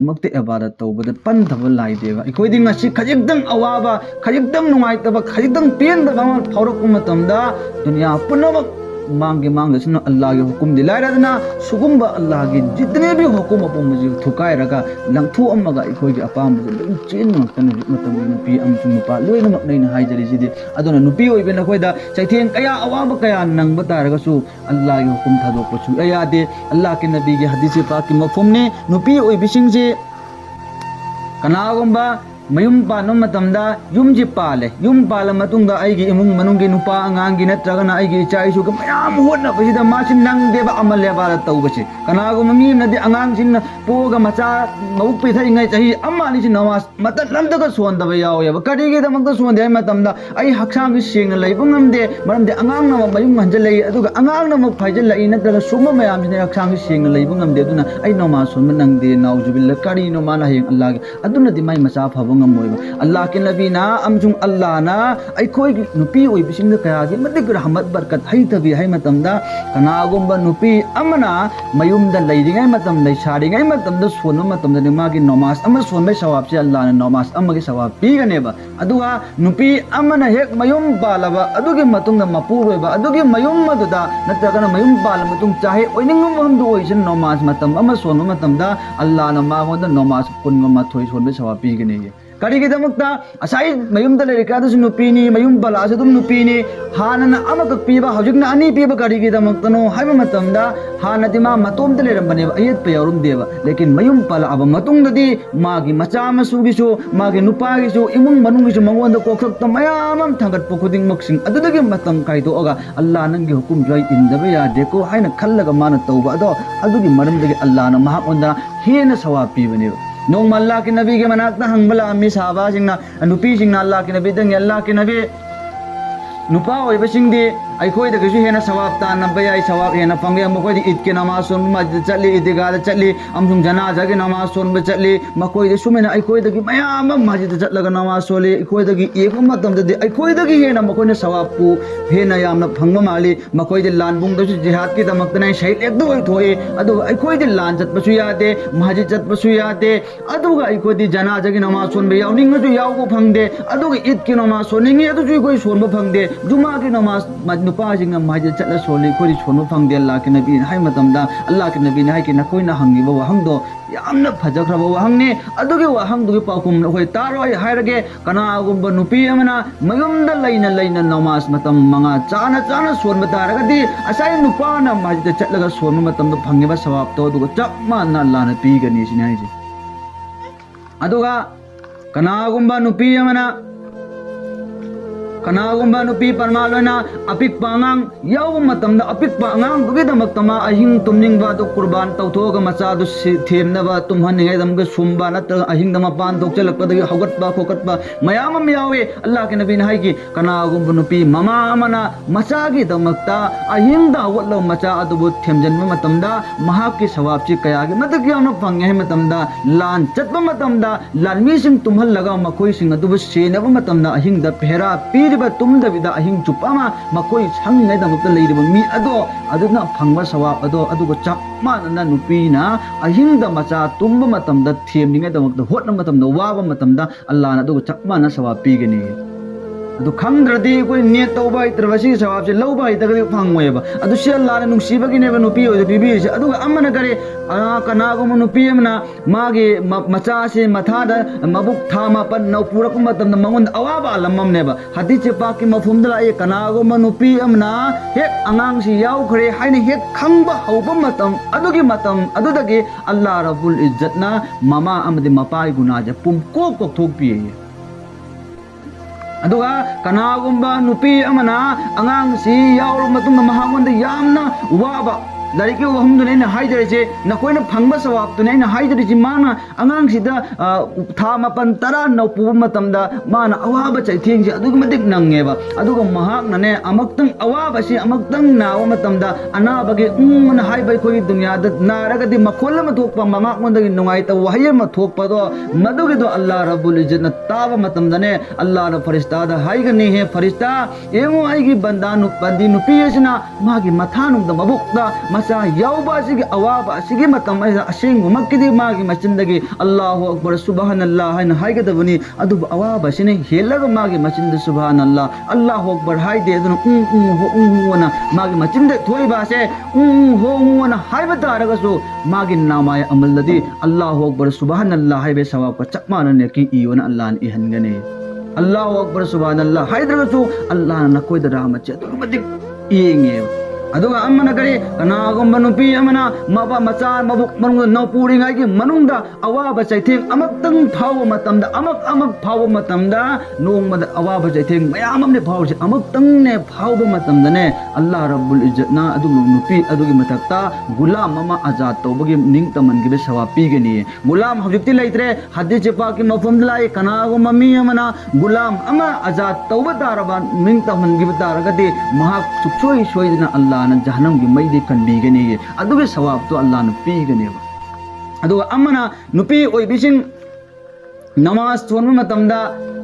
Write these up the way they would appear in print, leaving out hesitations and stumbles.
मक्ते इबादत तौबद पंथब लाइदेबा इकोइदि ngasi खजिकदंग अवाबा खजिकदंग नुंगाइतबा खजिकदंग पेनदबा फाउरक मतमदा दुनिया पुनमक मांगे मांगसुन अल्लाह के हुकुम दिलाइरदना सुगुम्बा अल्लाह के जितने भी हुकुम अपुमजी थुकाइरगा लंगथु अमगा इकोइगे अपाम चेन नक्तन मतम नुपी अमसुम नुपा लोइनमक नैना हाइजरिसिदि अदुना नुपी ओइबे नखोइदा चैथेन कया अवाब कया नंगबा तारगसु अल्लाह के हुकुम थादोकपसु यादे अल्लाह के नबी के हदीस पाक की मफहुमने नुपी ओइबिसिंगजे कनागुम्बा मयुम पानो मतमदा युमजी पाले युम पाल मतुंगदा आइगी इमुंग मनुंगी नुपा अंगांगी नत्रगना आइगी इचा इसु ग मयाम होना बसिदा मासिन नंगदेबा अमल लेबार तौबसे कनागुम मी नदि अंगांग सिन पोगा मचा मबुक पिथाइङै चाहि अम्मानि सिन नमाज मत लमदगा सोन्दबा यावयब करिगे दमकदा सोन्दे मतमदा आई हक्सांग सिंग लैब ngamde मरमदे अंगांग नम मयुम हंजलै अदुगा अंगांग नम फाइजलै नत्रगा सुमा मयाम सिन हक्सांग सिंग लैब ngamde दुना आई नमाज सोन नंगदे नाउजुबिल्ला करि नो माना हें अल्लाह अदुना दि माइ मचा फबो अल्लाह के नबी ना अमजुंग अल्लाह ना अखोई नुपी ओइबिसिंग कयागी मदिक रहमत बरकत हैतबी है मतमदा कनागुम्बा नुपी अमना मयुमदा लैरिङै मतम लैसारिङै मतमदा सोनो मतमदा मागी नमाज अम सोनबै सवाब से अल्लाह ने नमाज अमगे सवाब पीगनेबा अदुगा नुपी अमना हेक मयुम बालबा अदुगे मतुंगदा मपुरोइबा अदुगे मयुम मदुदा नत्रगना मयुम बाल मतुंग चाहे ओइनिंगम हमदु ओइसन नमाज मतम अम सोनो मतमदा अल्लाह ना मागोंदा नमाज पुनगा मथोइ सोनबै सवाब पीगने करिगिदमक्ता असाई मयुमदा लेरिकादसु नुपीनी मयुम बलासु दुम नुपीनी हानना अमक पीबा हौजिकना अनि पीबा करिगिदमक्तनो हाइबा मतमदा हानदि मा मतोमदा लेरमबनेबा अयत पे यौरुमदेबा लेकिन मयुम पला अब मतुंगदि मागी मचा मसुगिसु मागी नुपागिसु इमुंग मनुंगिसु मंगोंदा कोखक्ता मयामम थांगटपो खुदिंगमक्सिंग अदुदगी मतम काइदोगा अल्लाह नंगी हुकुम जोइ इंदबा यादेको हाइना खल्लगा माना तौबा अदो अदुगी मरमदगी अल्लाह ना महाओंदा हेना सवाब पीबनेबा नोंग अल्लाह के नबी के मनाकता हंगबला अम्मी साहबा सिंगना नुपी सिंगना अल्लाह के नबी दंग अल्लाह के नबी नुपा ओइबसिंगदि अखोइदगसु हेना सवाब तानबा याई सवाब हेना फंगे मखोइदि ईद के नमाज सोन मस्जिद चली ईदगाह चली अमसुंग जनाजा के नमाज सोन चली मखोइदि सुमेना अखोइदगी मयाम मस्जिद चलगा नमाज सोले अखोइदगी एकम मतमदि अखोइदगी हेना मखोइना सवाब पु हेना यामना फंगबा माली मखोइदि लानबुंगदसु जिहाद की दमक्तनै शहीद एकदो थोए अदुगा अखोइदि लान चतपसु यादे मस्जिद चतपसु यादे अदुगा अखोइदि जनाजा की नमाज सोनबे यावनिंगसु यावबो फंगदे अदुगा ईद की नमाज सोनिंगे अदुसु अखोइ सोनबो फंगदे जुमा की नमाज नुपाजिंग मस्जिद चल सोली कोई सोनो फंगदे अल्लाह के नबी हाय मतमदा अल्लाह के नबी हाय कि नकोइना हंगिबो वहंगदो यामना फजखरबो वहंगने अदुगे वहंगदुगे पाकुम होय तारोय हायरगे कनागुम्बा नुपी अमना मयुमदा लैना नमाज मतम मंगा चाना चाना सोनबा तारगदि असाई नुपाना मस्जिद चलगा सोनो मतमदा फंगिबा सवाब तो दुगा चप माना अल्लाह ने पीगनी सिने हायजे अदुगा कनागुम्बा नुपी अमना कनागुम्बा नुपी परमालोना अपिकपा अंगांग याव मतमदा अपिकपा अंगांग दुगेदमक्तमा अहिंग तुमनिंगबा दो कुर्बान तौथोगा मचा दो थेमनबा तुमहनिगे दमगे सुम्बा नत्र अहिंग दमा पान तोचलकपदगी हौगतबा खोकतबा मयाम यावे अल्लाह के नबी ने हाइगी कनागुम्बा नुपी ममा अमना मचागी दमक्ता अहिंग दा हौगतलो मचा अदुबु थेमजनबा मतमदा महाकी सवाब ची कयागी मतक यावना फंगे है मतमदा लान चतबा मतमदा लालमीसिंग तुमहलगा मखोइ सिंग अदुबु सेनबा मतमदा अहिंग दा पेहरा तुमदबिदा अहिंग चुप्पमा मकोई संगैदमक्ता लैरिबा मी अदो अदुना फंगबा सवाब अदो अदुगो चप मानना नुपीना अहिंग मचा तुम्ब मतमदा थेमनिंगैदमक्ता होटना मतमदा वाबा मतमदा अल्लाह ना अदुगो चप माना सवाब पीगनी अदु खंगद्रदि कोई नेट तौबा इत्रबसी सवाब से लौबा इतगदि फंगोयबा अदु से अल्लाह ने नुसीबगिनेबा नुपी ओय बिबीसे अदु अमना करे कनागुम नुपी अमना मागे मचा से मथादा मबुक थामा पन नौ पुरक मतम मंगोन अवाबा लममनेबा हदीस पाक की मफहुमदला ए कनागुम नुपी अमना हेक अंगांग से यावखरे हाइने हेक खंगबा हौबा मतम अदुगी मतम अदुदगी अल्लाह रब्बुल इज्जतना ममा अमदि मपाई गुनाजे पुम को थोकपिये अदुगा कनागुम्बा नुपी अमना अंगांग सी यावर मतुंग महामंद यामना वाबा लारिके वहमदुने न हाइदरेसे नकोइना फंगबा सवाबतुने न हाइदरेसे माना अंगांग सिदा था मपन तरा नौ पुब मतमदा माना अवाबा चैथेंसे अदुग मदिक नंगेबा अदुगा महाकनने अमक्तंग अवाबा सि अमक्तंग नाव मतमदा अनाबगे उन हाइबै कोइ दुनियादा नारगदि मखोल म थोकपा ममाकमंदगी नुंगाइता वहय म थोकपदो मदुगिदो अल्लाह रब्बुल इज्जत न ताबा मतमदने अल्लाह न फरिश्तादा हाइगने हे फरिश्ता एमो आइगी बंदा नु बंदी नुपियसना मागी मथानुदा मबुकदा मचा याउबा सिगी अवाबा सिगी मतम असेंगुमक्किदि मागी मचिंदगी अल्लाहु अकबर सुबहानल्लाह हाइना हाइगदबनी अदु अवाबा सिने हेलगा मागी मचिंद सुबहानल्लाह अल्लाहु अकबर हाइदे अदुन हो वना मागी मचिंद थोइबासे हो वना हाइबा तारगसु मागी नामाय अमलदि अल्लाहु अकबर सुबहानल्लाह हाइबे सवाब का चकमानने की इयोना अल्लाह इहनगने अल्लाहु अकबर सुबहानल्लाह हाइद्रगसु अल्लाह नकोइद रहमत अदुमदिक येंगे अदुगा अमना करी कनागुम्बा नुपी अमना मबा मचा मबुक मनुंग नौपुरिंगाई की मनुंगदा अवाबा चैथेंग अमक्तंग फाव मतमदा अमक फाव मतमदा नोंगमदा अवाबा चैथेंग मयाम अमने फावसे अमक्तंग ने फाव मतमदने अल्लाह रब्बुल इज्जत ना अदु नुपी अदुगी मतक्ता गुलाम अमा आजाद तौबगी निंग तमनगिबे सवाब पीगनी गुलाम हजिक्ति लैत्रे हदीस पाक की मफहम लाई कनागुम्बा मी अमना गुलाम अमा आजाद तौबा तारबा निंग तमनगिबे तारगदि महा सुक्सोई सोइदना अल्लाह जहनम की मई दे कंडीगने अदुगे सवाब तो अल्लाह ने पीगने अदुगा अमना नुपी ओइबिसिंग नमाज सोनबा मतमदा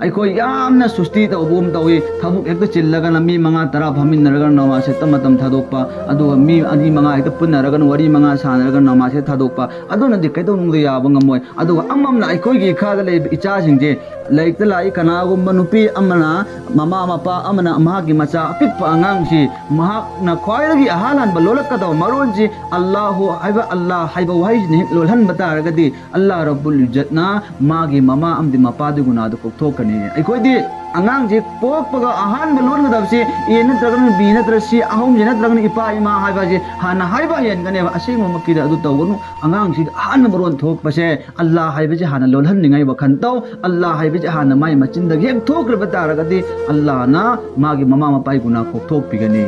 अखोई यामना सुस्ती तौबुम तौई थबुक हेक्ता चिल्लगा मी मंगा तरा फमिनरगा नमाज से तमतम थादोकपा अदुगा मी अनि मंगा हेक्ता पुनरगा वरी मंगा सानरगा नमाज से थादोकपा अदुनदि कैदोनुंगदो याबा ngam अदुगा अममना अखोई खादा ले इचा सिंजे लाइक लाई कनागुम्बा नुपी अमना ममा मपा अमना महागी मचा अपिकपा अंगांगसी महाकना ख्वाइदगी अहालानबा लोलक्कदो मरोनसी अल्लाहु हाइबा अल्लाह हाइबा वाहिजने लोलहन बतारगदि अल्लाह रब्बुल इज्जतना मागी ममा अमदि मपादि गुनादो कोक्थोकनी अखोइदि अंगांगजी पोकपगा अहानबा लोनगदबसी ए नत्रगन बी नत्रसी अहोमजे नत्रगन इपा इमा हाइबाजी हाना हाइबा यनगनेबा असेंगो मक्किदा अदु तौगनु अंगांगसी हान मरोन थोकपसे अल्लाह हाइबाजी हाना लोलहन निंगाई वखन तौ अल्लाह हाइबाजी हाना माई मचिंदगी हेक थोक्रबा तारगदि अल्लाह ना मागी ममा मपाई गुना कोक्थोकपिगनी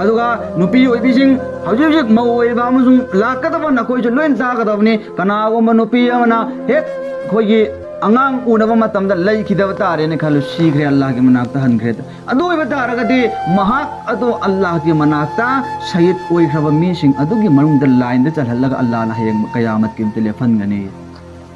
अदुगा नुपी ओइबिसिंग हौजिक मौ ओइबा अमसुंग लाकदबा नखोइजु लोइन तागदबनी कनागुम्बा नुपी अमना हेक खोइगी अंगांग उनबा मतमदा लैखिदबा तारेने खलु सीग्रे अल्लाह के मनाक्ता हनग्रे अदु ओइबा तारगदि महाक अदु अल्लाह के मनाक्ता शहीद ओइख्रबा मीसिंग अदुगी मनुंगदा लाइन दा चलहल्लगा अल्लाह ना हयंग कयामत के टेलीफोन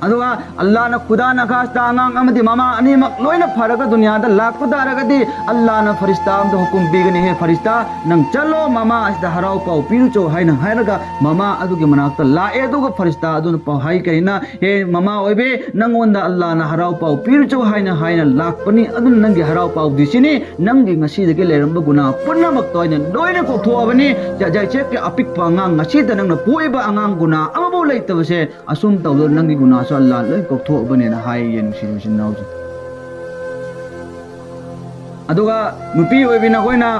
अदुगा अल्लाह ना खुदा ना खास्ता अंगांग अमदि मामा अनिमक लोइना फरगा दुनिया दा लाकपा तारगदि अल्लाह ना फरिश्ता अमदा हुकुम पीगनी हे फरिश्ता नंग चलो मामा असदा हराव पाउ पीरुचो हाइना हाइरगा मामा अदुगी मनाक्ता लाए अदुगा फरिश्ता अदुना पाउ हाइ करिना हे मामा ओइबे नंगोंदा अल्लाह ना हराव पाउ पीरुचो हाइना लाकपनी अदुन नंगी हराव पाउ दिसिनी नंगी ngasiदगे लेरंबा गुना पुनमक तोइना लोइना कोथोबनी जायचे के अपिक पांगांग ngasiदा नंगना पोइबा अंगांग गुना अमबो लेतबसे असुम तौदो नंगी गुना अल्लाह लोई कोक्थोबने ना हाय ये नुसिनुसिन नाउजु अदुगा नुपी ओइबिना कोइना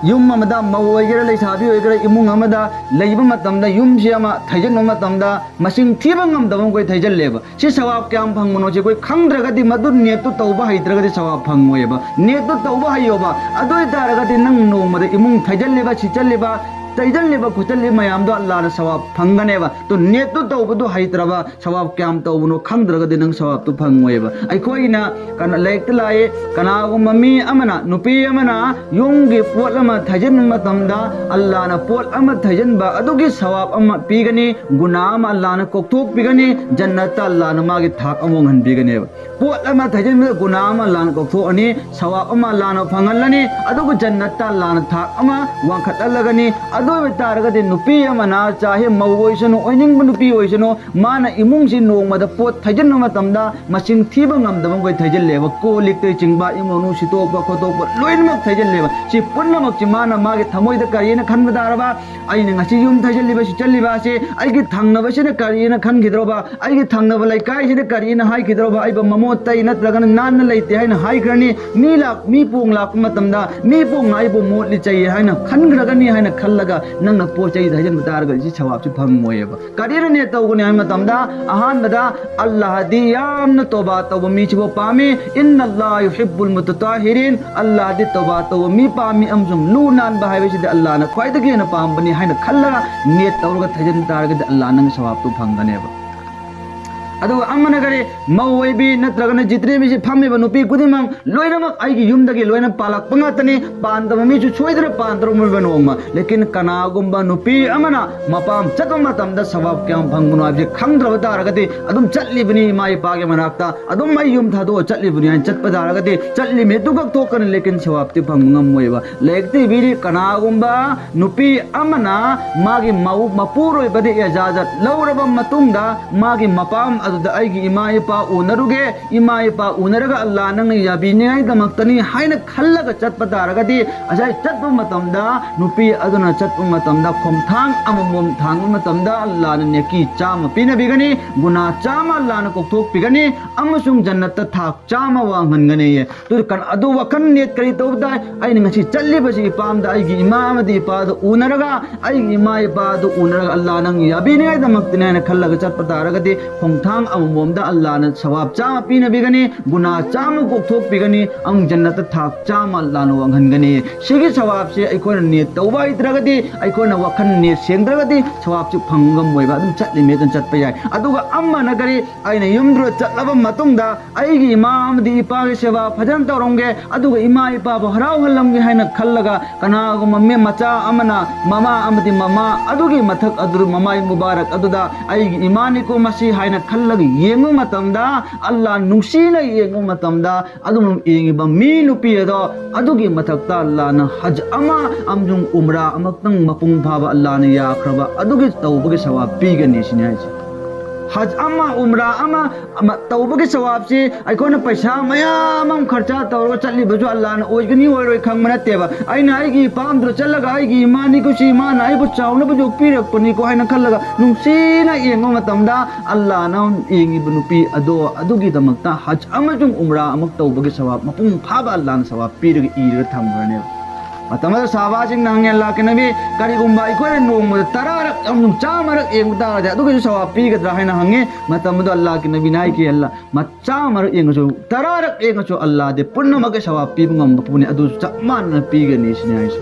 युम अमदा मौ ओइगेरा लैसाबी ओइगेरा इमुंग अमदा लैबा मतमदा युम से अमा थैजन मतमदा मसिंग थीबा ngam कोइ थैजन लेबा सि सवाब क्याम फंगमनो से कोइ खंगद्रगदि मदु नेतु तौबा हैद्रगदि सवाब फंगोयबा नेतु तौबा हैयोबा अदोय तारगदि नंग नोमदा इमुंग थैजन लेबा सिचल लेबा तैजल लेबा खुचल ले मयामदो अल्लाह ना सवाब फंगनेबा तो नेतु तौबदो हैत्रबा सवाब क्याम तौबनो खंगद्रगदि नंग सवाब तो फंगोयबा अइखोइना कना लेक्त लाए कनागु मम्मी अमना नुपी अमना युंगी पोट अमा थैजन मतमदा अल्लाह ना पोट अमा थैजन बा अदुगी सवाब अमा पीगनी गुनाह अमा अल्लाह ना कोक्थोक पीगनी जन्नत अल्लाह ना मागी थाक अमोंग हन पीगनेबा पोट अमा थैजन में गुनाह अमा अल्लाह ना कोक्थोकनी सवाब अमा अल्लाह ना फंगलनी अदुगु जन्नत अल्लाह ना थाक अमा वांखतलगनी अदोय तारगदि नुपी अमना चाहे मौ ओइसनो ओइनिंग नुपी ओइसनो माना इमुंग सि नोंगमदा पोट थैजन मतमदा मसिंग थीबा ngam कोइ थैजन लेबा को लिक्ते चिंगबा इमोनु सितोपा खोतोपा लोइनमक थैजन लेबा सि पुन्नमक चि माना मागे थमोइदा करियना खनबा दारबा आइना ngasi युम थैजन लेबा सि चल्लिबा से आइगे थांगनबा सिना करियना खनखिद्रोबा आइगे थांगनबा लाइकाइ सिना करियना हाइखिद्रोबा आइबा ममोत तै नत्रगन नान लैते हाइना हाइख्रनी मी पोंग लाक मतमदा मी पोंग आइबो मोटलि चाहिए हाइना खनग्रगनी हाइना खल्लगा नंगना पोचै धैजन तारगदि सि सवाब सि फंगमोयबा करियना ने तौगने हाइ मतमदा अहानबदा अल्लाह दि यामना तौबा तौबा मी छिबो पामे इन्नल्लाह युहिब्बुल मुतताहिरिन अल्लाह दि तौबा तौबा मी पामी अमजुम लुनान बहाइबसि दि अल्लाह ना ख्वाइदगी ना पामबनी हाइना खल्लगा ने तौरगा धैजन तारगदि अल्लाह नंग सवाब तो फंगनेबा अदुगा अमना करे मौबी नत्रगन जितने भी फमी नुपी खुदिमंग लोइनमक आइगी युमदगी लोइना पालक पंगतने पांदब मीचु सोइद्र पांद्रो नोंमा लेकिन कनागुंबा नुपी अमना मपाम चतम मतमदा सवाब क्याम फंगुनो हाबजे खंगद्रब तारगदि अदुम चटलिबनी इमा इपागे मनाक्ता अदुम मै युम थादो चटलिबनी हाइन चटप तारगदि चटलिमे दुगक तोकन लेकिन सवाबति फंगम मोइबा लेकति बिरि कनागुंबा नुपी अमना मागी मौ मपुरोय बदि इजाजत लौरब मतुंगदा मागी मपाम अदुदा आइगी इमा इपा उनरुगे इमा इपा उनरगा अल्लाह नंग याबिनियाय दमक्तनी हाइन खल्लगा चटप तारगदि अजाय चटप मतमदा नुपी अदुना चटप मतमदा खोमथांग अममोम थांग मतमदा अल्लाह नेकी चाम पिनबिगनी गुना चाम अल्लाह न कोक्थोक पिगनी अमसुंग जन्नत थाक चाम वांगनगने ये तो कन अदु वकन नेत करी तौदा आइनि ngasi चल्लिबसि इपामदा आइगी इमा अमदि इपाद उनरगा आइगी इमा इपाद उनरगा अल्लाह नंग याबिनियाय दमक्तने न खल्लगा चटप तारगदि खोमथांग अममोमदा अल्लाह न सवाब चाम पिनबिगनी गुना चाम कोक्थोक पिगनी अंग जन्नत थाक चाम अल्लाह न वांगनगने सिगी सवाब से अखोन नेत तौबा इत्रगदि अखोन वखन नेत सेंद्रगदि सवाब चु फंगम मोइबा अदुम चटलिमे जन चटप याय अदुगा अम्मा नगरी आइना युमद्रो चटलब मतुंगदा आइगी इमा अमदि इपागे सेवा फजन तौरंगे अदुगा इमा इपा बो हराव हल्लमगे हाइना खल्लगा कनागुम मे मचा अमना ममा अमदि ममा अदुगी मथक अदुर ममाई मुबारक अदुदा आइगी इमानी को मसी हाइना खल्लगा येंगु मतमदा अल्लाह नुसीना येंगु मतमदा अदुम येंगिबा मी नुपी अदो अदुगी मथकता अल्लाह न हज अमा अमजुंग उमरा अमक्तंग मपुंग फाबा अल्लाह न याख्रबा अदुगी तौबगे सवाब पीगनी सिनाइसे हज अमा उमरा अमा तौबगे सवाब से अखोन पैसा मयाम खर्चा तौर चलिबजु अल्लाह न ओइगनी ओइरोय खंगम नतेबा आइना आइगी पामद्रो चलगा आइगी इमानी कुसी मान आइबु चाउनबु जो पिरकपनि को हाइना खल्लगा नुसीना येंगो मतमदा अल्लाह न येंगिबु नुपी अदो अदुगी दमक्ता हज अमजुंग उमरा अमक तौबगे सवाब मपुंग फाबा अल्लाह न सवाब पीरगे इरगा थमगरने मतमद साबासिंग नंगे अल्लाह के नबी करिगुंबा इकोने नोंग तरारक अमनुंग चामरक एंगुदा दे अदुगे सवाब पीगद्रा हाइना हंगे मतमद अल्लाह के नबी नाइ के अल्लाह मचामरक एंगसु तरारक एंगसु अल्लाह दे पुन्नमगे सवाब पीबु ngam पुने अदु चमान पीगनी सिनाइस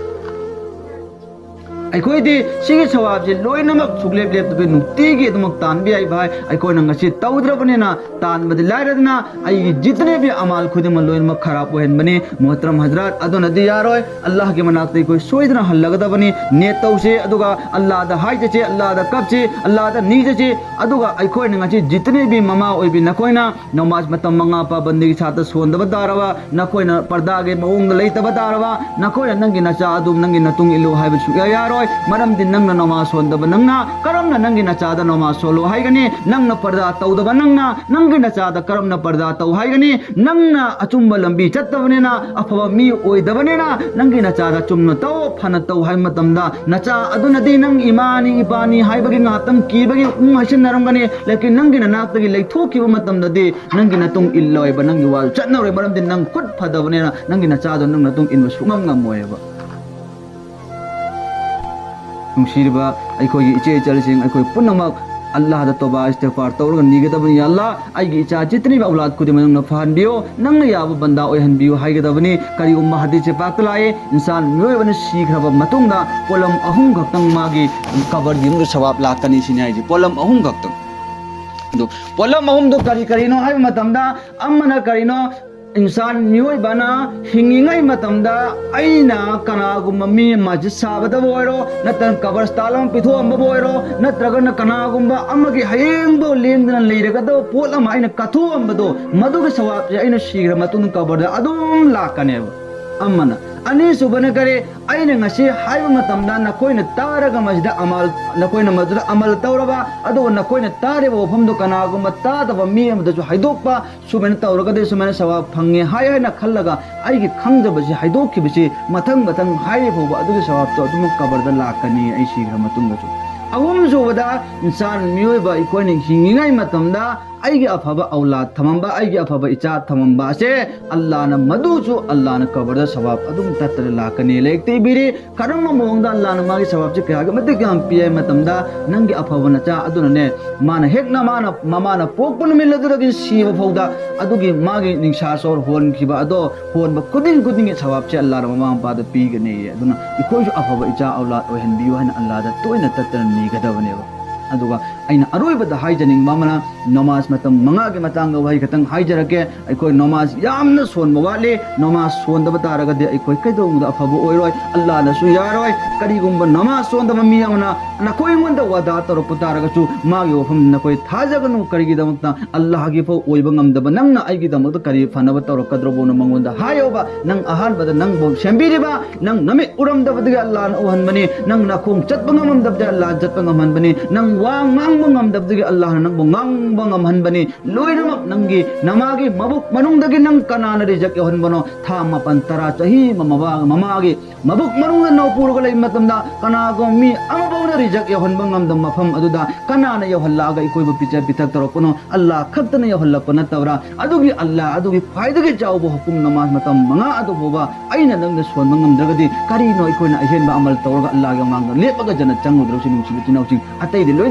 अखोइदि सिगे सवाब से लोइनमक सुगलेब लेब नुक्तिगी दमक तानबि आई भाई अखोइना ngasi तौद्रबनेना तानबदि लाइरदना आई जितने भी अमाल खुदिम लोइनमक खराब होहनबने मोहतरम हजरत अदुनदि यारोय अल्लाह के मनाक्ते कोई सोइदना हल्लगदबनी नेत तौसे अदुगा अल्लाह दा हाइजे अल्लाह दा कबसे अल्लाह दा नीजे अदुगा अखोइना ngasi जितने भी ममा ओइबि नखोइना नमाज मतम मंगा पाबंदी के साथ सोंदब दारवा नखोइना पर्दा के मउंग लेतब दारवा नखोइना नंगी नचा अदुम नंगी नतुंग इलो हाइबु सुया यारोय मरम दिन नंगना नमाज सोंदब नंगना करमना नंगी नचादा नमाज सोलो हाइगनी नंगना पर्दा तौदब नंगना नंगी नचादा करमना पर्दा तौ हाइगनी नंगना अचुंब लंबी चत्तबनेना अफब मी ओइदबनेना नंगी नचादा चुम्न तौ फन तौ हाइ मतमदा नचा अदुनदि नंग इमानी इपानी हाइबगी ngatam कीबगी हाइसिन नरमगनी लेकिन नंगी नाक्तगी लेथोखिबा मतमददि नंगी नतुंग इल्लोइबा नंगी वाल चत्नोरे मरम दिन नंग खुद फदबनेना नंगी नचादा नंग नतुंग इनबा सुंगम ngam नुसीरबा अखोई इचे चलसिंग अखोई पुनमक अल्लाह दा तौबा इस्तिगफार तौरग निगदबनी अल्लाह आइगी इचा जितनी औलाद खुदिम नंग फहनबियो नंग याब बंदा ओहनबियो हाइगदबनी करिगुम्बा हदीस पाक्तलाए इंसान मियोबन सीखरबा मतुंगदा पोलम अहुम खक्तंग मागी कबर दिम सवाब लाकनी सिनाइजी पोलम अहुम खक्तंग दो पोलम अहुम दो करिनो हाइ मतमदा अम्मना करिनो इंसान मियोय बना हिंगिंगै मतमदा आइना कनागुम मी मस्जिद साबदा बोइरो नतन कब्रस्तान पिथोम बोइरो नत्रगन कनागुम अमगे हयेंबो लेंदन लेरगदो पोलम आइना कथोमबदो मदुगे सवाब आइना शीघ्र मतुन कबरदा अदुम लाकनेब अमना अनि सुबन करे आइना ngasi हाइबा मतमदा नकोइना तारगा मस्जिद अमल नकोइना मस्जिद अमल तौरबा अदो नकोइना तारेबो फमदो कनागुम तादबा मी अमदजु हाइदोकपा सुबन तौरगदे सुमन सवाब फंगे हाय हायना खल्लगा आइगी खंगजबसि हाइदोकिबसि मथंग मथंग हाइबो अदुगे सवाब तो अदुम कबरदा लाकनी आई शीघ्र मतुंगजु अहुम जोबदा इंसान मियोबा इकोइना हिंगिंगै मतमदा आइगे अफब औलाद थमंबा आइगे अफब इचा थमंबा से अल्लाह न मदुचु अल्लाह न कबर सवाब अदुम तत्र लाकने लेक्ते बिरे करम मोंगदा अल्लाह न मागी सवाब से कया मते काम पिए मतमदा नंगे अफब नचा अदुनने मान हेकना मान ममान पोकपुन मिलदरगी सीव फौदा अदुगी मागी निंसा सोर होन खिबा अदो होन ब कुदिन सवाब से अल्लाह न ममा पाद पीगने अदुना इकोजु अफब इचा औलाद ओहन बियो हन अल्लाह दा तोइना तत्र निगदबनेबा ꯑꯗꯨꯒ ꯑꯩꯅ ꯑꯔꯣꯏꯕꯗ ꯍꯥꯏꯖꯅꯤꯡꯕ ꯑꯃꯅ ꯅꯃꯥꯖ ꯃꯇꯝ ꯃꯉꯥꯒꯤ ꯃꯇꯥꯡꯗ ꯋꯥꯍꯩ ꯈꯤꯇꯪ ꯍꯥꯏꯖꯔꯛꯀꯦ ꯑꯩꯈꯣꯏ ꯅꯃꯥꯖ ꯌꯥꯝꯅ ꯁꯣꯟꯕ ꯋꯥꯠꯂꯤ ꯅꯃꯥꯖ ꯁꯣꯟꯗꯕ ꯇꯥꯔꯒꯗꯤ ꯑꯩꯈꯣꯏ ꯀꯩꯗꯧꯅꯨꯡꯗ ꯑꯐꯕ ꯑꯣꯏꯔꯣꯏ ꯑꯜꯂꯥꯍꯅꯁꯨ ꯌꯥꯔꯣꯏ ꯀꯔꯤꯒꯨꯝꯕ ꯅꯃꯥꯖ ꯁꯣꯟꯗꯕ ꯃꯤ ꯑꯃꯅ ꯅꯈꯣꯏ ꯑꯩꯉꯣꯟꯗ ꯋꯥꯗꯥ ꯇꯧꯔꯛꯄ ꯇꯥꯔꯒꯁꯨ ꯃꯥꯒꯤ ꯋꯥꯐꯝ ꯅꯈꯣꯏ ꯊꯥꯖꯒꯅꯨ ꯀꯔꯤꯒꯤꯗꯃꯛꯇ ꯑꯜꯂꯥꯍꯒꯤ ꯐꯥꯎ ꯑꯣꯏꯕ ꯉꯝꯗꯕ ꯅꯪꯅ ꯑꯩꯒꯤꯗꯃꯛꯇ ꯀꯔꯤ ꯐꯅꯕ ꯇꯧꯔꯛꯀꯗ꯭ꯔꯕꯣꯅ ꯃꯉꯣꯟꯗ ꯍꯥꯏꯌꯣꯕ ꯅꯪ ꯑꯍꯥꯟꯕꯗ ꯅꯪꯕꯨ ꯁꯦꯝꯕꯤꯔꯤꯕ ꯅꯪ ꯅꯃꯤꯠ ꯎꯔꯝꯗꯕꯗꯒꯤ ꯑꯜꯂꯥꯍꯅ ꯎꯍꯟꯕꯅꯤ ꯅꯪ ꯅꯈꯣꯡ ꯆꯠꯄ ꯉꯝꯃꯝꯗꯕꯗꯒꯤ ꯑꯜꯂꯥꯍꯅ ꯆꯠꯄ ꯉꯝꯍꯟꯕꯅꯤ ꯅꯪ ꯋꯥ ꯉꯥꯡꯕ ꯉꯝꯗꯕꯗꯒꯤ ꯑꯜꯂꯥꯍꯅ ꯅꯪꯕꯨ ꯉꯥꯡꯕ ꯉꯝꯍꯟꯕꯅꯤ ꯂꯣꯏꯅꯃꯛ ꯅꯪꯒꯤ ꯅꯃꯥꯒꯤ ꯃꯕꯨꯛ ꯃꯅꯨꯡꯗꯒꯤ ꯅꯪ ꯀꯅꯥꯅ ꯔꯤꯖꯛ ꯌꯧꯍꯟꯕꯅꯣ ꯊꯥ 9 ꯆꯍꯤ ꯃꯃꯥꯒꯤ ꯃꯕꯨꯛ ꯃꯅꯨꯡꯗ ꯅꯧ ꯄꯨꯔꯒ ꯂꯩꯕ ꯃꯇꯝꯗ ꯀꯅꯥꯒꯨꯝꯕ ꯃꯤ ꯑꯃꯐꯥꯎꯅ ꯔꯤꯖꯛ ꯌꯧꯍꯟꯕ ꯉꯝꯗꯕ ꯃꯐꯝ ꯑꯗꯨꯗ ꯀꯅꯥꯅ ꯌꯧꯍꯜꯂꯛꯑꯒ ꯑꯩꯈꯣꯏꯕꯨ ꯄꯤꯖ ꯄꯤꯊꯛ ꯇꯧꯔꯛꯄꯅꯣ ꯑꯜꯂꯥꯍ ꯈꯛꯇꯅ ꯌꯧꯍꯜꯂꯛꯄ ꯅꯠꯇꯕ꯭रा ꯑꯗꯨꯒꯤ ꯑꯜꯂꯥꯍ ꯑꯗꯨꯒꯤ ꯈ꯭ꯋꯥꯏꯗꯒꯤ ꯆꯥꯎꯕ ꯍꯨꯀꯨꯝ ꯅꯃꯥꯖ ꯃꯇꯝ 5 ꯑꯗꯨ ꯐꯥꯎꯕ ꯑꯩꯅ ꯅꯪꯅ ꯁꯣꯟꯕ ꯉꯝꯗ꯭ꯔꯒꯗꯤ ꯀꯔꯤꯅꯣ ꯑꯩꯈꯣꯏꯅ ꯑꯍꯦꯟꯕ ꯑꯃꯜ ꯇꯧꯔꯒ ꯑꯜꯂꯥꯍꯒꯤ ꯃꯃꯥꯡꯗ ꯂꯦꯞꯄꯒ ꯖꯟꯅꯠ ꯆꯪꯉꯨꯗ꯭ꯔꯣ ꯁꯤ ꯅꯨꯡꯁꯤꯕ ꯏꯆꯤꯟ ꯏꯅꯥꯎꯁꯤꯡ ꯑꯇꯩꯗꯤ ꯂꯣꯏ